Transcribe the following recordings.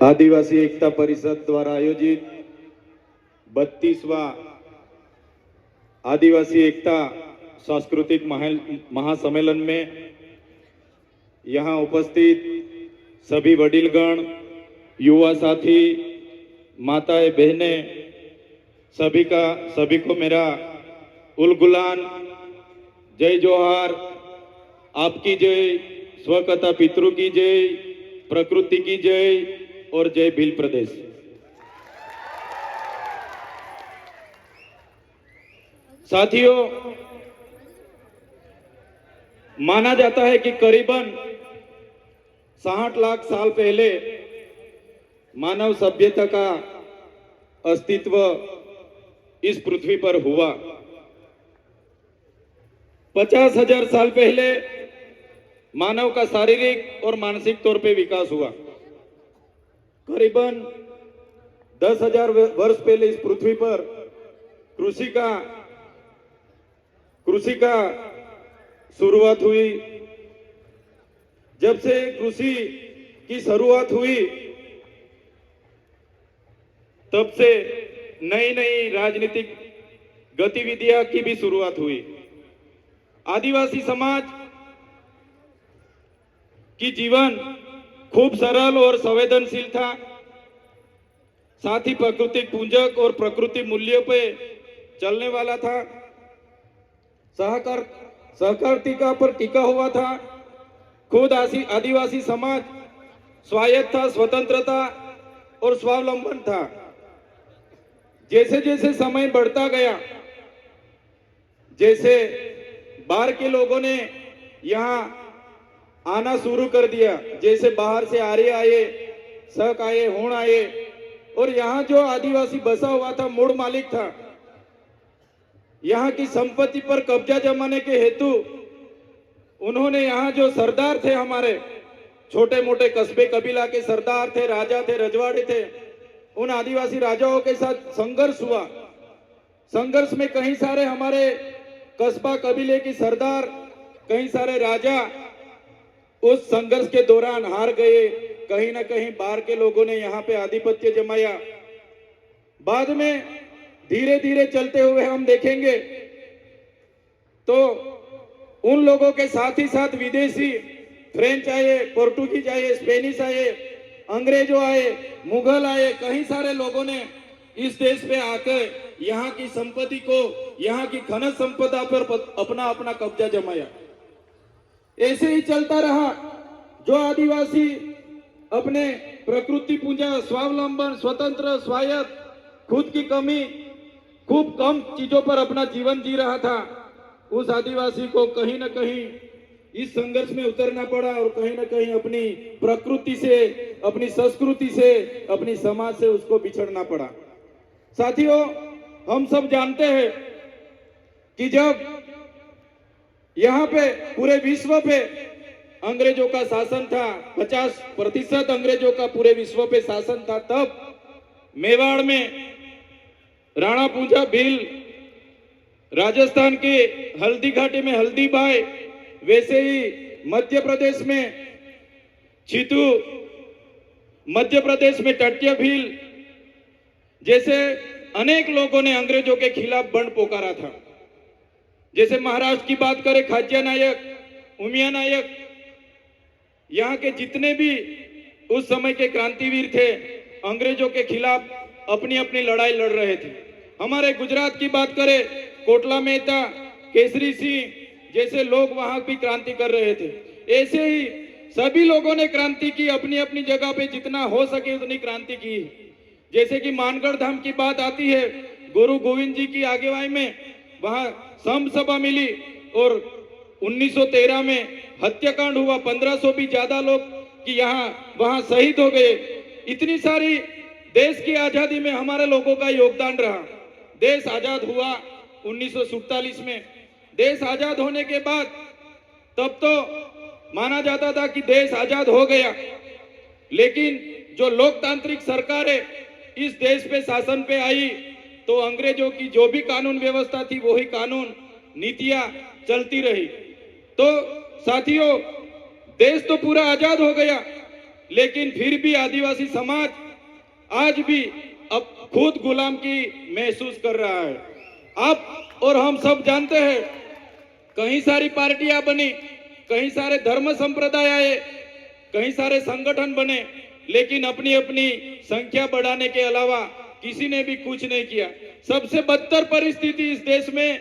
आदिवासी एकता परिषद द्वारा आयोजित 32वां आदिवासी एकता सांस्कृतिक महासम्मेलन में यहाँ उपस्थित सभी वडीलगण, युवा साथी, माताएं, बहनें, सभी को मेरा उल गुलान, जय जोहार, आपकी जय, स्वकथा पितृ की जय, प्रकृति की जय और जय भील प्रदेश। साथियों, माना जाता है कि करीबन 60 लाख साल पहले मानव सभ्यता का अस्तित्व इस पृथ्वी पर हुआ। 50,000 साल पहले मानव का शारीरिक और मानसिक तौर पे विकास हुआ। करीबन 10,000 वर्ष पहले इस पृथ्वी पर कृषि का शुरुआत हुई। जब से कृषि की शुरुआत हुई तब से नई नई राजनीतिक गतिविधियां की भी शुरुआत हुई। आदिवासी समाज की जीवन खूब सरल और संवेदनशील था। साथ ही प्राकृतिक पूंजक और प्रकृति मूल्यों पे चलने वाला था। सहकारिता पर टिका हुआ था। खुद आदिवासी समाज स्वायत्त था, स्वतंत्रता और स्वावलंबन था। जैसे जैसे समय बढ़ता गया, जैसे बाहर के लोगों ने यहाँ आना शुरू कर दिया, जैसे बाहर से आर्य आए, शक आए, होण आए, और यहाँ जो आदिवासी बसा हुआ था, मूल मालिक था, यहाँ की संपत्ति पर कब्जा जमाने के हेतु उन्होंने यहाँ जो सरदार थे, हमारे छोटे मोटे कस्बे कबीला के सरदार थे, राजा थे, रजवाड़े थे, उन आदिवासी राजाओं के साथ संघर्ष हुआ। संघर्ष में कई सारे हमारे कस्बा कबीले की सरदार, कई सारे राजा उस संघर्ष के दौरान हार गए। कहीं ना कहीं बाहर के लोगों ने यहाँ पे आधिपत्य जमाया। बाद में धीरे धीरे चलते हुए हम देखेंगे तो उन लोगों के साथ ही साथ विदेशी, फ्रेंच आए, पोर्टुगीज आए, स्पेनिश आए, अंग्रेजों आए, मुगल आए, कई सारे लोगों ने इस देश पे आकर यहाँ की संपत्ति को, यहाँ की खनिज संपदा पर अपना अपना कब्जा जमाया। ऐसे ही चलता रहा। जो आदिवासी अपने प्रकृति पूंजा, स्वावलंबन, स्वतंत्र, स्वायत्त, खुद की कमी, खूब कम चीजों पर अपना जीवन जी रहा था, उस आदिवासी को कहीं ना कहीं इस संघर्ष में उतरना पड़ा और कहीं ना कहीं अपनी प्रकृति से, अपनी संस्कृति से, अपनी समाज से उसको बिछड़ना पड़ा। साथियों, हम सब जानते हैं कि जब यहाँ पे पूरे विश्व पे अंग्रेजों का शासन था, 50% अंग्रेजों का पूरे विश्व पे शासन था, तब मेवाड़ में राणा पूंजा भील, राजस्थान के हल्दी घाटी में हल्दी बाई, वैसे ही मध्य प्रदेश में चीतू, मध्य प्रदेश में टट्य भील, जैसे अनेक लोगों ने अंग्रेजों के खिलाफ बंड पोकारा था। जैसे महाराष्ट्र की बात करें, खाज्या नायक, उमिया नायक, यहाँ के जितने भी उस समय के क्रांतिवीर थे, अंग्रेजों के खिलाफ अपनी अपनी लड़ाई लड़ रहे थे। हमारे गुजरात की बात करें, कोटला मेहता, केसरी सिंह जैसे लोग वहां भी क्रांति कर रहे थे। ऐसे ही सभी लोगों ने क्रांति की, अपनी अपनी जगह पे जितना हो सके उतनी क्रांति की। जैसे कि मानगढ़ धाम की बात आती है, गुरु गोविंद जी की आगुवाई में वहां संत सभा मिली और 1913 में हत्याकांड हुआ। 1500 भी ज्यादा लोग कि यहाँ वहां शहीद हो गए। इतनी सारी देश की आजादी में हमारे लोगों का योगदान रहा। देश आजाद हुआ 1947 में। देश आजाद होने के बाद तब तो माना जाता था कि देश आजाद हो गया, लेकिन जो लोकतांत्रिक सरकारें इस देश पे शासन पे आई तो अंग्रेजों की जो भी कानून व्यवस्था थी वही कानून नीतियां चलती रही। तो साथियों, देश तो पूरा आजाद हो गया, लेकिन फिर भी आदिवासी समाज आज भी अब खुद गुलाम की महसूस कर रहा है। आप और हम सब जानते हैं, कई सारी पार्टियां बनी, कई सारे धर्म संप्रदाय आए, कई सारे संगठन बने, लेकिन अपनी अपनी संख्या बढ़ाने के अलावा किसी ने भी कुछ नहीं किया। सबसे बदतर परिस्थिति इस देश में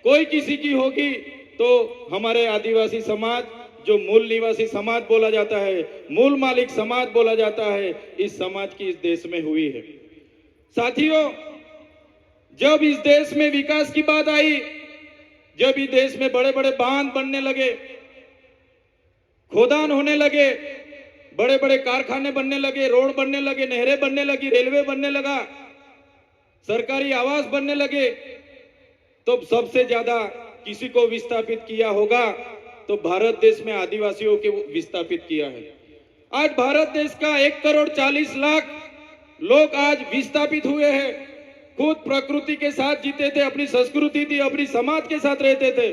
कोई किसी की होगी तो हमारे आदिवासी समाज, जो मूल निवासी समाज बोला जाता है, मूल मालिक समाज बोला जाता है, इस समाज की इस देश में हुई है। साथियों, जब इस देश में विकास की बात आई, जब इस देश में बड़े बड़े बांध बनने लगे, खोदान होने लगे, बड़े बड़े कारखाने बनने लगे, रोड बनने लगे, नहरें बनने लगी, रेलवे बनने लगा, सरकारी आवास बनने लगे, तो सबसे ज्यादा किसी को विस्थापित किया होगा तो भारत देश में आदिवासियों को विस्थापित किया है। आज भारत देश का 1,40,00,000 लोग आज विस्थापित हुए हैं। खुद प्रकृति के साथ जीते थे, अपनी संस्कृति थी, अपनी समाज के साथ रहते थे,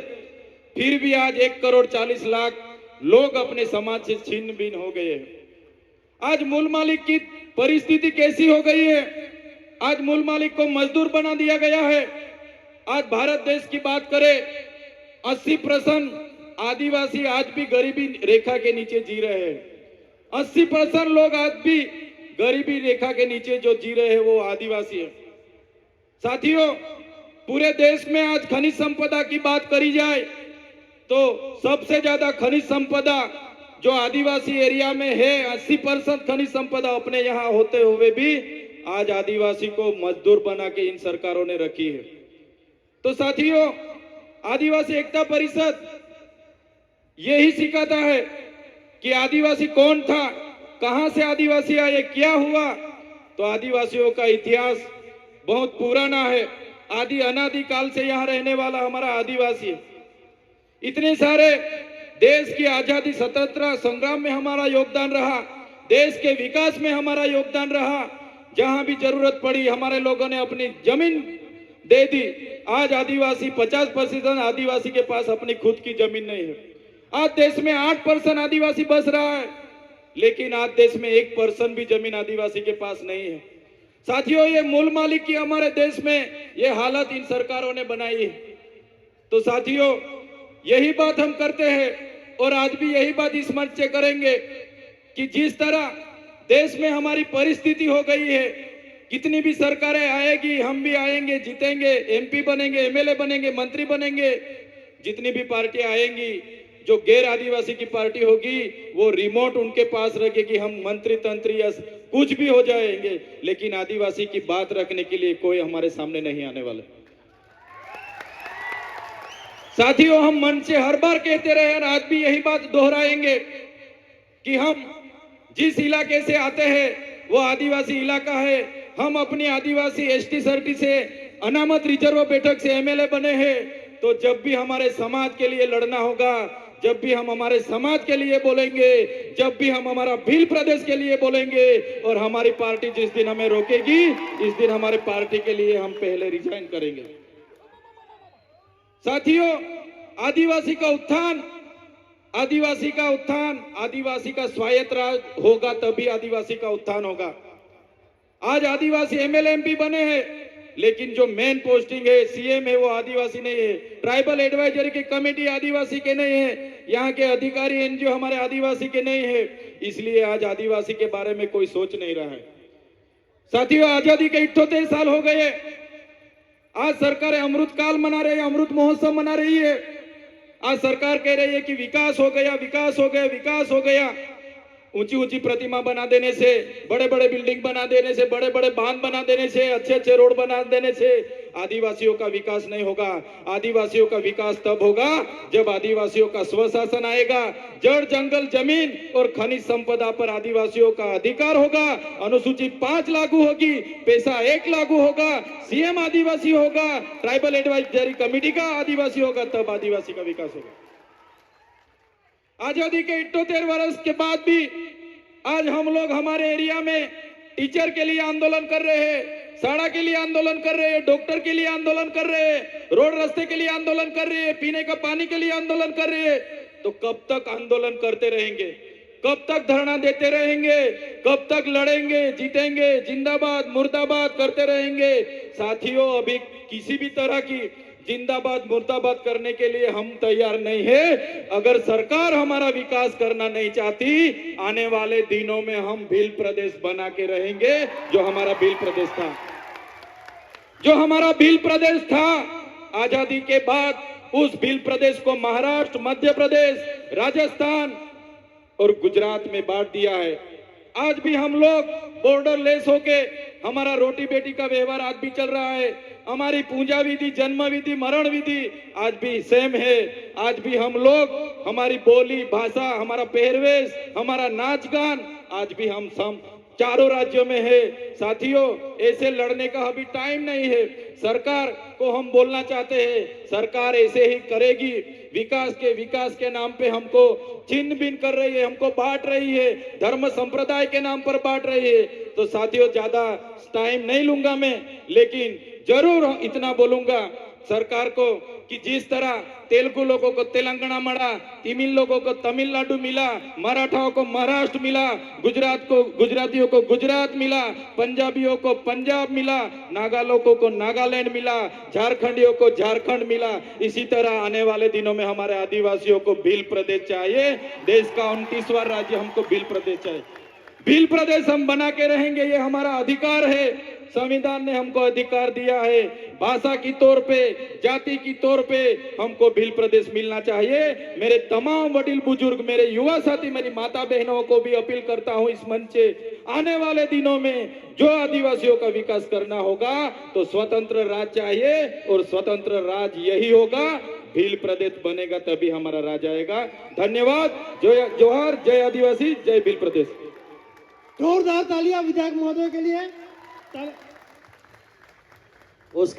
फिर भी आज 1,40,00,000 लोग अपने समाज से छिन्न भिन्न हो गए हैं। आज मूल मालिक की परिस्थिति कैसी हो गई है? आज मूल मालिक को मजदूर बना दिया गया है। आज भारत देश की बात करें, 80% आदिवासी आज भी गरीबी रेखा के नीचे जी रहे हैं। 80% लोग आज भी गरीबी रेखा के नीचे जो जी रहे हैं वो आदिवासी है। साथियों, पूरे देश में आज खनिज संपदा की बात करी जाए तो सबसे ज्यादा खनिज संपदा जो आदिवासी एरिया में है, 80% खनिज संपदा अपने यहाँ होते हुए भी आज आदिवासी को मजदूर बना के इन सरकारों ने रखी है। तो साथियों, आदिवासी एकता परिषद यही सिखाता है कि आदिवासी कौन था, कहां से आदिवासी आए, क्या हुआ। तो आदिवासियों का इतिहास बहुत पुराना है। आदि अनादि काल से यहाँ रहने वाला हमारा आदिवासी है। इतने सारे देश की आजादी स्वतंत्रता संग्राम में हमारा योगदान रहा, देश के विकास में हमारा योगदान रहा। जहां भी जरूरत पड़ी हमारे लोगों ने अपनी जमीन दे दी। आज आदिवासी 50% आदिवासी के पास अपनी खुद की जमीन नहीं है। आज देश में 8% आदिवासी बस रहा है, लेकिन आज देश में 1% भी जमीन आदिवासी के पास नहीं है। साथियों, ये मूल मालिक की हमारे देश में ये हालत इन सरकारों ने बनाई है। तो साथियों, यही बात हम करते हैं और आज भी यही बात इस मंच से करेंगे कि जिस तरह देश में हमारी परिस्थिति हो गई है, कितनी भी सरकारें आएगी, हम भी आएंगे, जीतेंगे, एमपी बनेंगे, एमएलए बनेंगे, मंत्री बनेंगे, जितनी भी पार्टियां आएंगी, जो गैर आदिवासी की पार्टी होगी वो रिमोट उनके पास रखेगी, हम मंत्री तंत्री या कुछ भी हो जाएंगे, लेकिन आदिवासी की बात रखने के लिए कोई हमारे सामने नहीं आने वाला। साथियों, हम मन से हर बार कहते रहे और आज भी यही बात दोहराएंगे कि हम जिस इलाके से आते हैं वो आदिवासी इलाका है। हम अपनी आदिवासी एसटी सर्टी से अनामत रिजर्व बैठक से एमएलए बने हैं। तो जब भी हमारे समाज के लिए लड़ना होगा, जब भी हम हमारे समाज के लिए बोलेंगे, जब भी हम हमारा भील प्रदेश के लिए बोलेंगे और हमारी पार्टी जिस दिन हमें रोकेगी, इस दिन हमारे पार्टी के लिए हम पहले रिजाइन करेंगे। साथियों, आदिवासी का उत्थान, आदिवासी का उत्थान, आदिवासी का स्वायत्त राज होगा तभी आदिवासी का उत्थान होगा। आज आदिवासी एमएलए एमपी बने हैं, लेकिन जो मेन पोस्टिंग है, सीएम है, वो आदिवासी नहीं है। ट्राइबल एडवाइजरी की कमेटी आदिवासी के नहीं है, यहाँ के अधिकारी एनजीओ हमारे आदिवासी के नहीं है। इसलिए आज आदिवासी के बारे में कोई सोच नहीं रहा है। साथियों, आजादी के 78 साल हो गए। आज सरकार अमृत काल मना रही है, अमृत महोत्सव मना रही है। आज सरकार कह रही है कि विकास हो गया, विकास हो गया, विकास हो गया। ऊंची ऊंची प्रतिमा बना देने से, बड़े बड़े बिल्डिंग बना देने से, बड़े बड़े बांध बना देने से, अच्छे अच्छे रोड बना देने से आदिवासियों का विकास नहीं होगा। आदिवासियों का विकास तब होगा जब आदिवासियों का स्वशासन आएगा, जड़ जंगल जमीन और खनिज संपदा पर आदिवासियों का अधिकार होगा, अनुसूची 5 लागू होगी, पैसा 1 लागू होगा, सीएम आदिवासी होगा, ट्राइबल एडवाइजरी कमेटी का आदिवासी होगा, तब आदिवासी का विकास होगा। आजादी के 78 वर्ष के बाद भी आज हम लोग हमारे एरिया में टीचर के लिए आंदोलन कर रहे हैं, सड़क के लिए आंदोलन कर रहे हैं, डॉक्टर के लिए आंदोलन कर रहे हैं, रोड रास्ते के लिए आंदोलन कर रहे हैं, पीने का पानी के लिए आंदोलन कर रहे हैं। तो कब तक आंदोलन करते रहेंगे? कब तक धरना देते रहेंगे, कब तक लड़ेंगे, जीतेंगे, जिंदाबाद मुर्दाबाद करते रहेंगे। साथियों, अभी किसी भी तरह की जिंदाबाद मुर्दाबाद करने के लिए हम तैयार नहीं है। अगर सरकार हमारा विकास करना नहीं चाहती, आने वाले दिनों में हम भील प्रदेश बना के रहेंगे, जो हमारा भील प्रदेश था, जो हमारा भील प्रदेश था। आजादी के बाद उस भील प्रदेश को महाराष्ट्र, मध्य प्रदेश, राजस्थान और गुजरात में बांट दिया है। आज भी हम लोग बॉर्डर लेस होके, हमारा रोटी बेटी का व्यवहार आज भी चल रहा है। हमारी पूजा विधि, जन्म विधि, मरण विधि आज भी सेम है। आज भी हम लोग, हमारी बोली भाषा, हमारा पहरवेश, हमारा नाच गान आज भी हम चारों राज्यों में है। साथियों, ऐसे लड़ने का अभी टाइम नहीं है। सरकार को हम बोलना चाहते हैं, सरकार ऐसे ही करेगी। विकास के नाम पे हमको छिन्न भिन्न कर रही है, हमको बांट रही है, धर्म संप्रदाय के नाम पर बांट रही है। तो साथियों, ज्यादा टाइम नहीं लूंगा मैं, लेकिन जरूर इतना बोलूंगा सरकार को कि जिस तरह तेलुगु लोगों को तेलंगाना मिला, तमिल लोगों को तमिलनाडु मिला, मराठाओं को महाराष्ट्र मिला, गुजरातियों को गुजरात मिला, पंजाबियों को पंजाब मिला, नागा लोगों को नागालैंड मिला, झारखंडियों को झारखंड मिला। इसी तरह आने वाले दिनों में हमारे आदिवासियों को भील प्रदेश चाहिए। देश का 29वां राज्य हमको भील प्रदेश चाहिए। भील प्रदेश हम बना के रहेंगे, ये हमारा अधिकार है। संविधान ने हमको अधिकार दिया है। भाषा की तौर पे, जाति की तौर पे हमको भील प्रदेश मिलना चाहिए। मेरे तमाम वडील बुजुर्ग, मेरे युवा साथी, मेरी माता बहनों को भी अपील करता हूं इस मंच से, आने वाले दिनों में जो आदिवासियों का विकास करना होगा तो स्वतंत्र राज चाहिए, और स्वतंत्र राज यही होगा, भील प्रदेश बनेगा तभी हमारा राज आएगा। धन्यवाद। जोहार, जय आदिवासी, जय भील प्रदेश। जोरदार तालियां विधायक महोदय के लिए। उसके